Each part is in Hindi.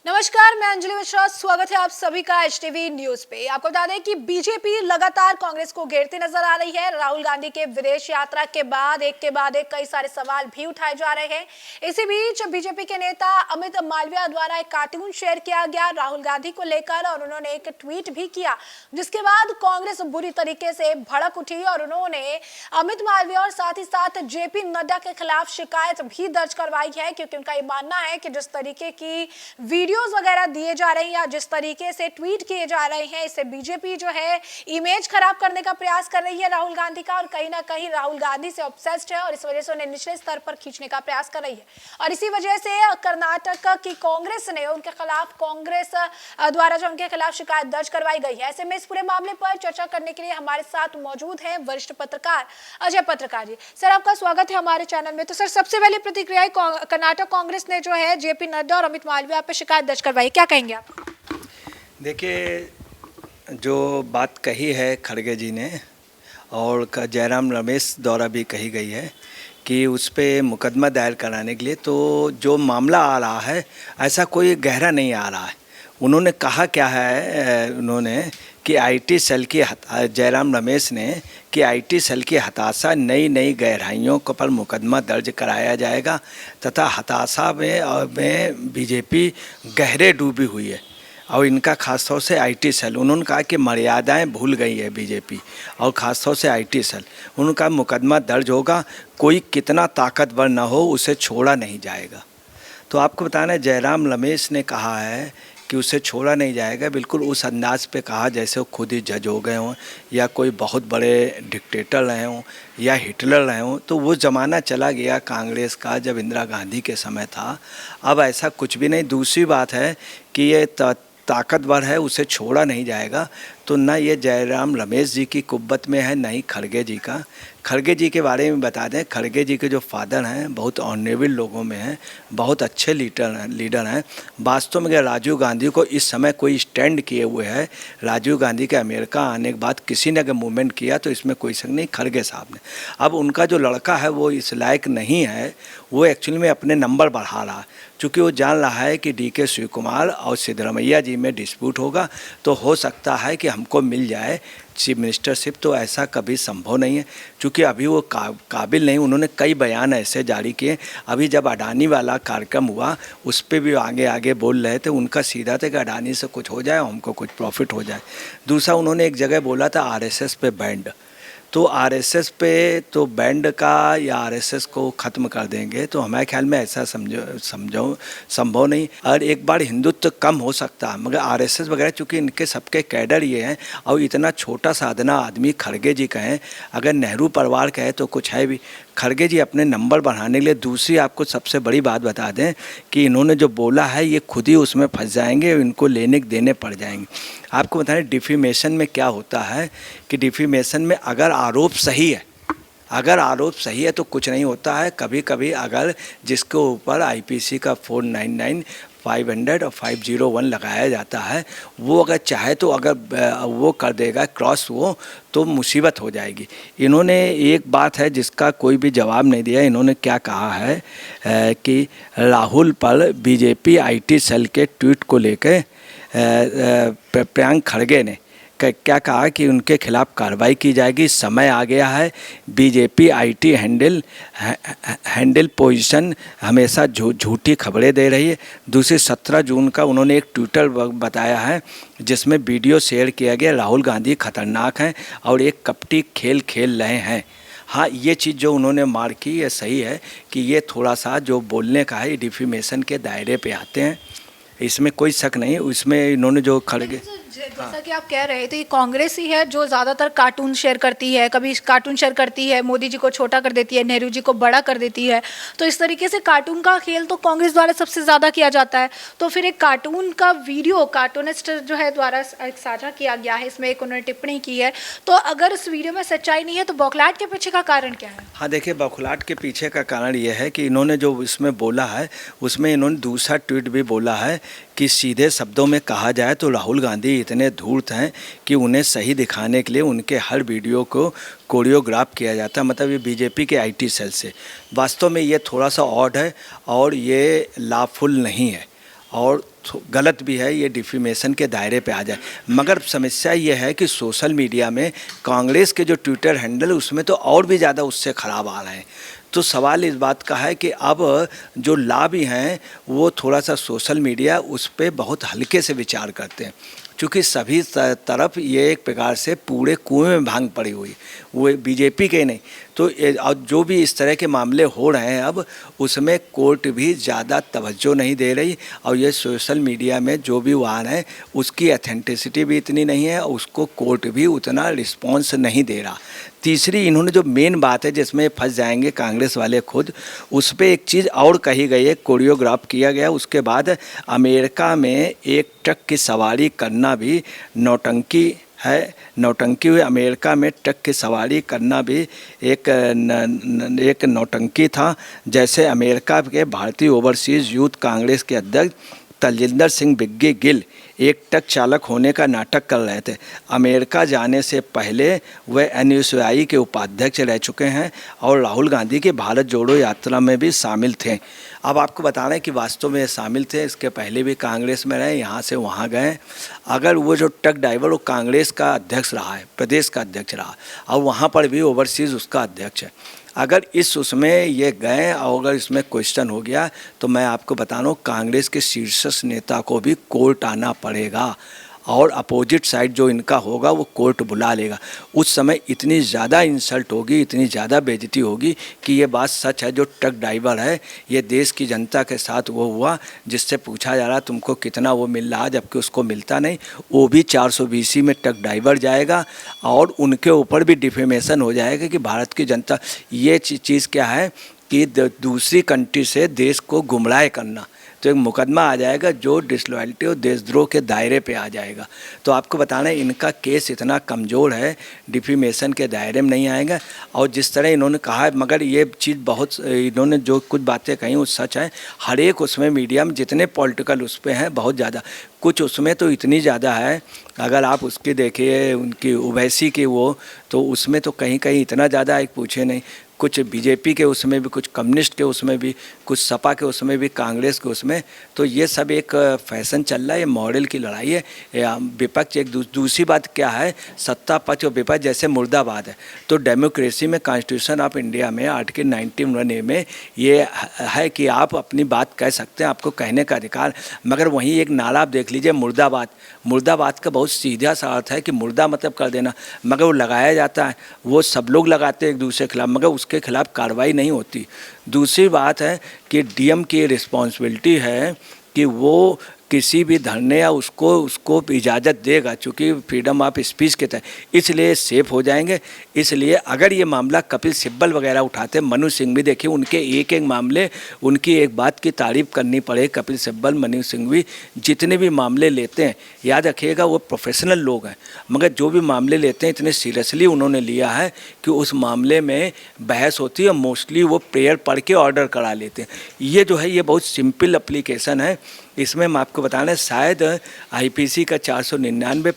नमस्कार, मैं अंजलि मिश्रा। स्वागत है आप सभी का एचटीवी न्यूज पे। आपको बता दें कि बीजेपी लगातार कांग्रेस को घेरती नजर आ रही है। राहुल गांधी के विदेश यात्रा के बाद एक कई सारे सवाल भी उठाए जा रहे हैं। इसी बीच बीजेपी के नेता अमित मालविया द्वारा एक कार्टून शेयर किया गया राहुल गांधी को लेकर, और उन्होंने एक ट्वीट भी किया, जिसके बाद कांग्रेस बुरी तरीके से भड़क उठी और उन्होंने अमित मालविया और साथ ही साथ जेपी नड्डा के खिलाफ शिकायत भी दर्ज करवाई है, क्योंकि उनका ये मानना है कि जिस तरीके की वीडियोस वगैरह दिए जा रहे हैं या जिस तरीके से ट्वीट किए जा रहे हैं, इससे बीजेपी जो है इमेज खराब करने का प्रयास कर रही है राहुल गांधी का, और कहीं ना कहीं राहुल गांधी से ऑब्सेस्ड है और इस वजह से उन्हें निचले स्तर पर खींचने का प्रयास कर रही है। और इसी वजह से कर्नाटक की कांग्रेस ने उनके खिलाफ द्वारा जो उनके खिलाफ शिकायत दर्ज करवाई गई है। ऐसे में इस पूरे मामले पर चर्चा करने के लिए हमारे साथ मौजूद हैं वरिष्ठ पत्रकार अजय पत्रकार जी। सर, आपका स्वागत है हमारे चैनल में। तो सर, सबसे पहले प्रतिक्रिया, कर्नाटक कांग्रेस ने जो है जेपी नड्डा और अमित मालविया पर शिकायत दर्ज करवाई, क्या कहेंगे आप? देखिए, जो बात कही है खड़गे जी ने और जयराम रमेश द्वारा भी कही गई है कि उस पर मुकदमा दायर कराने के लिए, तो जो मामला आ रहा है ऐसा कोई गहरा नहीं आ रहा है। उन्होंने कहा क्या है, उन्होंने कि आईटी सेल की जयराम रमेश ने कि आईटी सेल की हताशा नई गहराइयों पर मुकदमा दर्ज कराया जाएगा तथा हताशा में बीजेपी गहरे डूबी हुई है और इनका खासतौर से आईटी सेल, उन्होंने कहा कि मर्यादाएं भूल गई है बीजेपी और ख़ासतौर से आईटी सेल। उनका मुकदमा दर्ज होगा, कोई कितना ताकतवर न हो उसे छोड़ा नहीं जाएगा। तो आपको बताना, जयराम रमेश ने कहा है कि उसे छोड़ा नहीं जाएगा, बिल्कुल उस अंदाज पे कहा जैसे वो खुद ही जज हो गए हों या कोई बहुत बड़े डिक्टेटर रहे हों या हिटलर रहे हों। तो वो ज़माना चला गया कांग्रेस का जब इंदिरा गांधी के समय था, अब ऐसा कुछ भी नहीं। दूसरी बात है कि ये ताकतवर है, उसे छोड़ा नहीं जाएगा। तो ना ये जयराम रमेश जी की कुब्बत में है, ना ही खड़गे जी का। खड़गे जी के बारे में बता दें, खड़गे जी के जो फादर हैं बहुत ऑनरेबल लोगों में हैं, बहुत अच्छे लीडर हैं। वास्तव में राजीव गांधी को इस समय कोई स्टैंड किए हुए है, राजीव गांधी के अमेरिका आने के बाद किसी ने अगर मूवमेंट किया तो इसमें कोई शक नहीं, खड़गे साहब ने। अब उनका जो लड़का है वो इस लायक नहीं है, वो एक्चुअली में अपने नंबर बढ़ा रहा है, चूँकि वो जान रहा है कि डीके शिव कुमार और सिद्धरमैया जी में डिस्प्यूट होगा तो हो सकता है कि हमको मिल जाए चीफ मिनिस्टरशिप। तो ऐसा कभी संभव नहीं है, क्योंकि अभी वो काबिल नहीं। उन्होंने कई बयान ऐसे जारी किए, अभी जब अडानी वाला कार्यक्रम हुआ उस पर भी आगे बोल रहे थे। उनका सीधा था कि अडानी से कुछ हो जाए, हमको कुछ प्रॉफिट हो जाए। दूसरा, उन्होंने एक जगह बोला था आरएसएस पे बैंड, तो आरएसएस पे तो बैंड का या आरएसएस को ख़त्म कर देंगे तो हमारे ख्याल में ऐसा समझो संभव नहीं। और एक बार हिंदुत्व कम हो सकता है, मगर आरएसएस वगैरह चूँकि इनके सबके कैडर ये हैं और इतना छोटा साधना आदमी खड़गे जी कहें, अगर नेहरू परिवार कहे तो कुछ है भी। खड़गे जी अपने नंबर बढ़ाने के लिए, दूसरी आपको सबसे बड़ी बात बता दें कि इन्होंने जो बोला है ये खुद ही उसमें फंस जाएंगे, इनको लेने देने पड़ जाएंगे। आपको बताएं डिफेमेशन में क्या होता है कि डिफेमेशन में अगर आरोप सही है तो कुछ नहीं होता है। कभी कभी अगर जिसके ऊपर आईपीसी का 499, 500 और 501 लगाया जाता है, वो अगर चाहे तो अगर वो कर देगा क्रॉस वो, तो मुसीबत हो जाएगी। इन्होंने एक बात है जिसका कोई भी जवाब नहीं दिया। इन्होंने क्या कहा है कि राहुल पर बीजेपी आईटी सेल के ट्वीट को लेकर प्रियंक खड़गे ने क्या कहा कि उनके खिलाफ कार्रवाई की जाएगी। समय आ गया है, बीजेपी आईटी हैंडल पोजीशन हमेशा झूठी खबरें दे रही है। दूसरी 17 जून का उन्होंने एक ट्विटर बताया है जिसमें वीडियो शेयर किया गया, राहुल गांधी खतरनाक हैं और एक कपटी खेल रहे हैं। हाँ, ये चीज़ जो उन्होंने मार की ये सही है कि ये थोड़ा सा जो बोलने का है डिफेमेशन के दायरे पे आते हैं, इसमें कोई शक नहीं। उसमें इन्होंने जो खड़गे, जैसा कि आप कह रहे थे, कांग्रेस ही है जो ज़्यादातर कार्टून शेयर करती है, कभी कार्टून शेयर करती है, मोदी जी को छोटा कर देती है, नेहरू जी को बड़ा कर देती है। तो इस तरीके से कार्टून का खेल तो कांग्रेस द्वारा सबसे ज़्यादा किया जाता है। तो फिर एक कार्टून का वीडियो कार्टूनिस्ट जो है द्वारा साझा किया गया है, इसमें एक उन्होंने टिप्पणी की है, तो अगर इस वीडियो में सच्चाई नहीं है तो बौखलाहट के पीछे का कारण क्या है? हाँ, देखिए, बौखलाहट के पीछे का कारण ये है कि इन्होंने जो इसमें बोला है उसमें इन्होंने दूसरा ट्वीट भी बोला है कि सीधे शब्दों में कहा जाए तो राहुल गांधी इतने धूर्त हैं कि उन्हें सही दिखाने के लिए उनके हर वीडियो को कोरियोग्राफ किया जाता है, मतलब ये बीजेपी के आईटी सेल से। वास्तव में ये थोड़ा सा ऑड है और ये लाफुल नहीं है। और गलत भी है, ये डिफेमेशन के दायरे पे आ जाए। मगर समस्या ये है कि सोशल मीडिया में कांग्रेस के जो ट्विटर हैंडल उसमें तो और भी ज़्यादा उससे ख़राब आ रहे हैं। तो सवाल इस बात का है कि अब जो लाभी हैं वो थोड़ा सा सोशल मीडिया उस पर बहुत हल्के से विचार करते हैं, क्योंकि सभी तरफ ये एक प्रकार से पूरे कुएं में भांग पड़ी हुई, वो बीजेपी के नहीं। तो और जो भी इस तरह के मामले हो रहे हैं अब उसमें कोर्ट भी ज़्यादा तवज्जो नहीं दे रही, और ये सोशल मीडिया में जो भी वार है उसकी अथेंटिसिटी भी इतनी नहीं है और उसको कोर्ट भी उतना रिस्पॉन्स नहीं दे रहा। तीसरी इन्होंने जो मेन बात है जिसमें फंस जाएंगे कांग्रेस वाले खुद, उस पर एक चीज़ और कही गई है, कोरियोग्राफ किया गया। उसके बाद अमेरिका में एक ट्रक की सवारी करना भी नौटंकी है, नौटंकी हुई। अमेरिका में ट्रक की सवारी करना भी एक नौटंकी था। जैसे अमेरिका के भारतीय ओवरसीज़ यूथ कांग्रेस के अध्यक्ष तलजिंदर सिंह बिग्गी गिल एक ट्रक चालक होने का नाटक कर रहे थे। अमेरिका जाने से पहले वह NUSI के उपाध्यक्ष रह चुके हैं और राहुल गांधी की भारत जोड़ो यात्रा में भी शामिल थे। अब आपको बता रहे हैं कि वास्तव में शामिल थे, इसके पहले भी कांग्रेस में रहे, यहाँ से वहाँ गए। अगर वो जो ट्रक ड्राइवर वो कांग्रेस का अध्यक्ष रहा है, प्रदेश का अध्यक्ष रहा, और वहाँ पर भी ओवरसीज़ उसका अध्यक्ष है। अगर उसमें ये गए और अगर इसमें क्वेश्चन हो गया तो मैं आपको बता रहा हूँ कांग्रेस के शीर्ष नेता को भी कोर्ट आना पड़ेगा, और अपोजिट साइड जो इनका होगा वो कोर्ट बुला लेगा। उस समय इतनी ज़्यादा इंसल्ट होगी, इतनी ज़्यादा बेइज्जती होगी कि ये बात सच है। जो ट्रक ड्राइवर है ये देश की जनता के साथ वो हुआ जिससे पूछा जा रहा तुमको कितना वो मिल रहा, जबकि उसको मिलता नहीं। वो भी 420 में ट्रक ड्राइवर जाएगा और उनके ऊपर भी डिफेमेशन हो जाएगा कि भारत की जनता। ये चीज़ क्या है कि दूसरी कंट्री से देश को गुमराह करना, तो एक मुकदमा आ जाएगा जो डिसलॉयल्टी और देशद्रोह के दायरे पे आ जाएगा। तो आपको बताना है इनका केस इतना कमज़ोर है, डिफेमेशन के दायरे में नहीं आएगा। और जिस तरह इन्होंने कहा है, मगर ये चीज़ बहुत, इन्होंने जो कुछ बातें कही वो सच है। हर एक उसमें मीडिया में जितने पॉलिटिकल उस पर हैं बहुत ज़्यादा, कुछ उसमें तो इतनी ज़्यादा है, अगर आप उसकी देखिए उनकी ओवैसी की वो, तो उसमें तो कहीं कहीं इतना ज़्यादा एक पूछे नहीं। कुछ बीजेपी के उसमें भी, कुछ कम्युनिस्ट के उसमें भी, कुछ सपा के उसमें भी, कांग्रेस के उसमें। तो ये सब एक फैशन चल रहा है, ये मॉडल की लड़ाई है। विपक्ष एक दूसरी बात क्या है, सत्ता पक्ष और विपक्ष जैसे मुर्दाबाद है। तो डेमोक्रेसी में, कॉन्स्टिट्यूशन ऑफ इंडिया में आर्टिकल 91A में ये है कि आप अपनी बात कह सकते हैं, आपको कहने का अधिकार। मगर वहीं एक नारा आप देख लीजिए, मुर्दाबाद। मुर्दाबाद का बहुत सीधा सा अर्थ है कि मुर्दा मतलब कर देना, मगर वो लगाया जाता है, वो सब लोग लगाते हैं एक दूसरे के खिलाफ, मगर उसके खिलाफ कार्रवाई नहीं होती। दूसरी बात है कि डीएम की रिस्पॉन्सिबिलिटी है कि वो किसी भी धरने या उसको इजाज़त देगा, चूँकि फ्रीडम ऑफ स्पीच के तहत, इसलिए सेफ हो जाएंगे। इसलिए अगर ये मामला कपिल सिब्बल वगैरह उठाते, मनु सिंह भी देखिए, उनके एक एक मामले, उनकी एक बात की तारीफ़ करनी पड़े, कपिल सिब्बल, मनु सिंह भी जितने भी मामले लेते हैं, याद रखिएगा वो प्रोफेशनल लोग हैं, मगर जो भी मामले लेते हैं इतने सीरियसली उन्होंने लिया है कि उस मामले में बहस होती है, मोस्टली वो प्रेयर पढ़ के ऑर्डर करा लेते हैं। ये जो है ये बहुत सिंपल एप्लीकेशन है। इसमें मैं आपको बताना है शायद आईपीसी का 499,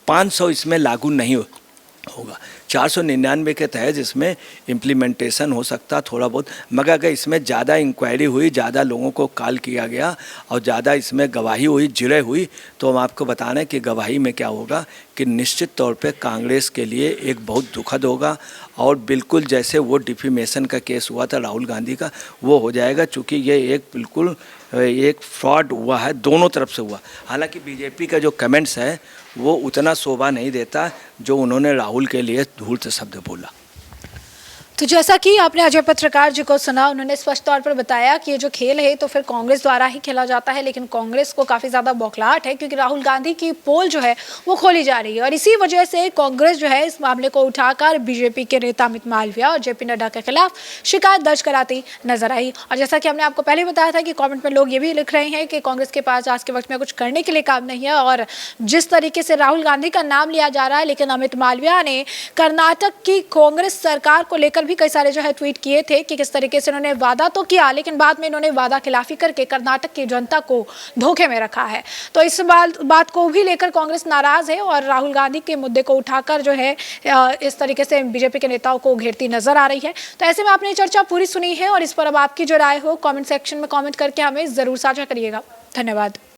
500 इसमें लागू नहीं होगा। 499 के तहत इसमें इम्प्लीमेंटेशन हो सकता थोड़ा बहुत, मगर अगर इसमें ज़्यादा इंक्वायरी हुई, ज़्यादा लोगों को कॉल किया गया और ज़्यादा इसमें गवाही हुई, जिरह हुई, तो हम आपको बताना है कि गवाही में क्या होगा कि निश्चित तौर पे कांग्रेस के लिए एक बहुत दुखद होगा। और बिल्कुल जैसे वो डिफेमेशन का केस हुआ था राहुल गांधी का, वो हो जाएगा, चूँकि ये एक बिल्कुल एक फ्रॉड हुआ है, दोनों तरफ से हुआ। हालांकि बीजेपी का जो कमेंट्स है वो उतना शोभा नहीं देता जो उन्होंने राहुल के लिए धूर्त शब्द बोला। तो जैसा कि आपने अजय पत्रकार जी को सुना, उन्होंने स्पष्ट तौर पर बताया कि ये जो खेल है तो फिर कांग्रेस द्वारा ही खेला जाता है, लेकिन कांग्रेस को काफ़ी ज़्यादा बौखलाहट है क्योंकि राहुल गांधी की पोल जो है वो खोली जा रही है, और इसी वजह से कांग्रेस जो है इस मामले को उठाकर बीजेपी के नेता अमित मालविया और जेपी नड्डा के खिलाफ शिकायत दर्ज कराती नजर आई। और जैसा कि हमने आपको पहले बताया था कि कॉमेंट में लोग ये भी लिख रहे हैं कि कांग्रेस के पास आज के वक्त में कुछ करने के लिए काम नहीं है, और जिस तरीके से राहुल गांधी का नाम लिया जा रहा है, लेकिन अमित मालविया ने कर्नाटक की कांग्रेस सरकार को लेकर भी कई सारे जो है ट्वीट किए थे कि किस तरीके से उन्होंने वादा तो किया, लेकिन बाद में इन्होंने वादा खिलाफी करके कर्नाटक की जनता को धोखे में रखा है। तो इस बात को भी लेकर कांग्रेस नाराज है और राहुल गांधी के मुद्दे को उठाकर जो है इस तरीके से बीजेपी के नेताओं को घेरती नजर आ रही है। तो ऐसे में आपने चर्चा पूरी सुनी है और इस पर अब आपकी जो राय हो कमेंट सेक्शन में कमेंट करके हमें जरूर साझा करिएगा। धन्यवाद।